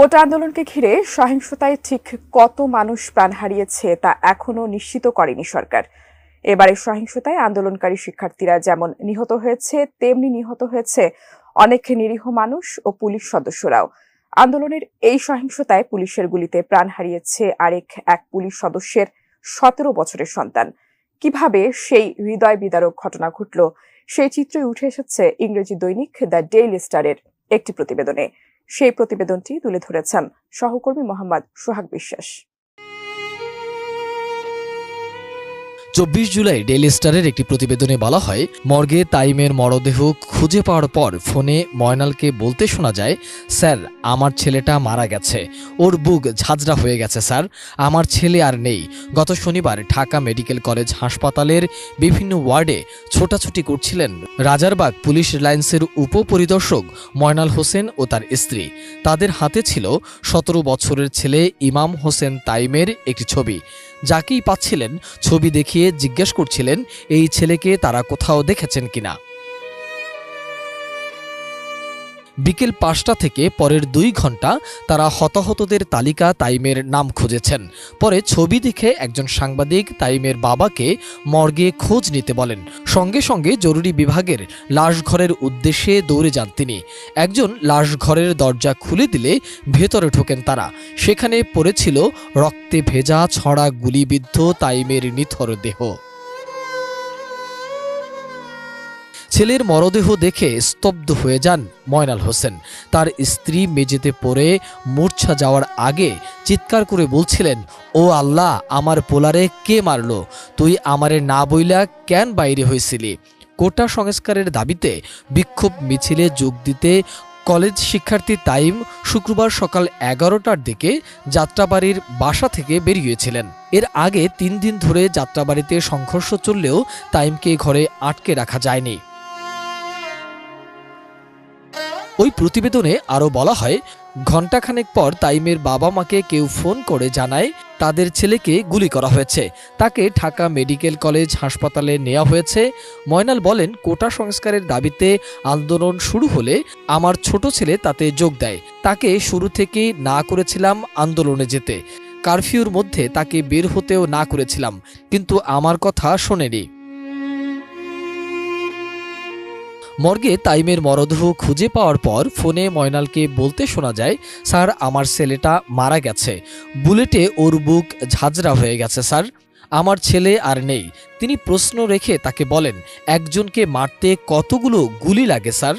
কোটা আন্দোলনকে ঘিরে সহিংসতায় ঠিক কত মানুষ প্রাণ হারিয়েছে তা এখনো নিশ্চিত করেনি সরকার। এবারে সহিংসতায় আন্দোলনকারী শিক্ষার্থীরা যেমন নিহত হয়েছে, তেমনি নিহত হয়েছে অনেক নিরীহ মানুষ ও পুলিশ সদস্যরাও। আন্দোলনের এই সহিংসতায় পুলিশের গুলিতে প্রাণ হারিয়েছে এক পুলিশ সদস্যের 17 বছরের সন্তান। কিভাবে সেই হৃদয় বিদারক ঘটনা ঘটল, সেই চিত্রই উঠে এসেছে ইংরেজি দৈনিক দ্য ডেইলি স্টারের একটি প্রতিবেদনে। সেই প্রতিবেদনটি তুলে ধরেছেন সহকর্মী মোহাম্মদ সোহাগ বিশ্বাস। 24 জুলাই ডেইলি স্টারের একটি প্রতিবেদনে বলা হয়, মর্গে তাইমের মরদেহ খুঁজে পাওয়ার পর ফোনে ময়নালকে বলতে শোনা যায়, স্যার আমার ছেলেটা মারা গেছে, ওর বুক ঝাঁঝরা হয়ে গেছে স্যার, আমার ছেলে আর নেই। গত শনিবার ঢাকা মেডিকেল কলেজ হাসপাতালের বিভিন্ন ওয়ার্ডে ছোটাছুটি করছিলেন রাজারবাগ পুলিশ লাইন্সের উপপরিদর্শক ময়নাল হোসেন ও তার স্ত্রী। তাদের হাতে ছিল 17 বছরের ছেলে ইমাম হোসেন তাইমের একটি ছবি। যাকেই পাচ্ছিলেন ছবি দেখিয়ে জিজ্ঞেস করছিলেন এই ছেলেকে তারা কোথাও দেখেছেন কিনা। বিকেল 5টা থেকে পরের 2 ঘন্টা তারা হতাহতদের তালিকা তাইমের নাম খুঁজেছেন। পরে ছবি দেখে একজন সাংবাদিক তাইমের বাবাকে মর্গে খোঁজ নিতে বলেন। সঙ্গে সঙ্গে জরুরি বিভাগের লাশঘরের উদ্দেশ্যে দৌড়ে যান তিনি। একজন লাশঘরের দরজা খুলে দিলে ভেতরে ঢোকেন তারা। সেখানে পড়েছিল রক্তে ভেজা ছড়া গুলিবিদ্ধ তাইমের নিথর দেহ। ছেলের মরদেহ দেখে স্তব্ধ হয়ে যান ময়নাল হোসেন। তার স্ত্রী মেঝেতে পড়ে মূর্ছা যাওয়ার আগে চিৎকার করে বলছিলেন, ও আল্লাহ, আমার পোলারে কে মারল? তুই আমারে না বইলা কেন বাইরে হয়েছিলি? কোটা সংস্কারের দাবিতে বিক্ষোভ মিছিলে যোগ দিতে কলেজ শিক্ষার্থী তাইম শুক্রবার সকাল 11টার দিকে যাত্রাবাড়ির বাসা থেকে বেরিয়েছিলেন। এর আগে 3 দিন ধরে যাত্রাবাড়িতে সংঘর্ষ চললেও তাইমকে ঘরে আটকে রাখা যায়নি। ওই প্রতিবেদনে আরও বলা হয়, ঘণ্টাখানেক পর তাইমের বাবা মাকে কেউ ফোন করে জানায় তাদের ছেলেকে গুলি করা হয়েছে। তাকে ঢাকা মেডিকেল কলেজ হাসপাতালে নেওয়া হয়েছে। ময়নাল বলেন, কোটা সংস্কারের দাবিতে আন্দোলন শুরু হলে আমার ছোট ছেলে তাতে যোগ দেয়। তাকে শুরু থেকেই না করেছিলাম আন্দোলনে যেতে, কারফিউর মধ্যে তাকে বের হতেও না করেছিলাম, কিন্তু আমার কথা শোনেনি। মর্গে তাইমের মরদেহ খুঁজে পাওয়ার পর ফোনে ময়নালকে বলতে শোনা যায়, স্যার আমার ছেলেটা মারা গেছে, বুলেটে ওর বুক ঝাঁঝরা হয়ে গেছে স্যার, আমার ছেলে আর নেই। তিনি প্রশ্ন রেখে তাকে বলেন, একজনকে মারতে কতগুলো গুলি লাগে স্যার?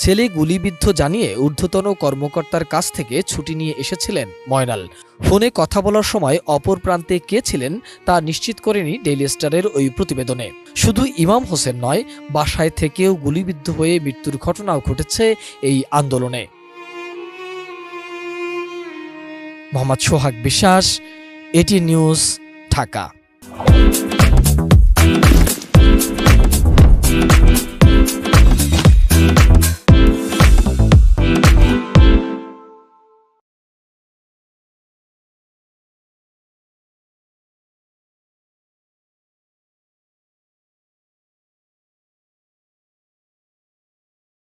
ছেলে গুলিবিদ্ধ জানিয়ে ঊর্ধ্বতন কর্মকর্তার কাছ থেকে ছুটি নিয়ে এসেছিলেন ময়নাল। ফোনে কথা বলার সময় অপর প্রান্তে কে ছিলেন তা নিশ্চিত করেনি ডেইলি স্টারের ওই প্রতিবেদনে। শুধু ইমাম হোসেন নয়, বাসায় থেকেও গুলিবিদ্ধ হয়ে মৃত্যুর ঘটনাও ঘটেছে এই আন্দোলনে। মোহাম্মদ সোহাগ বিশ্বাস, এটি নিউজ, ঢাকা।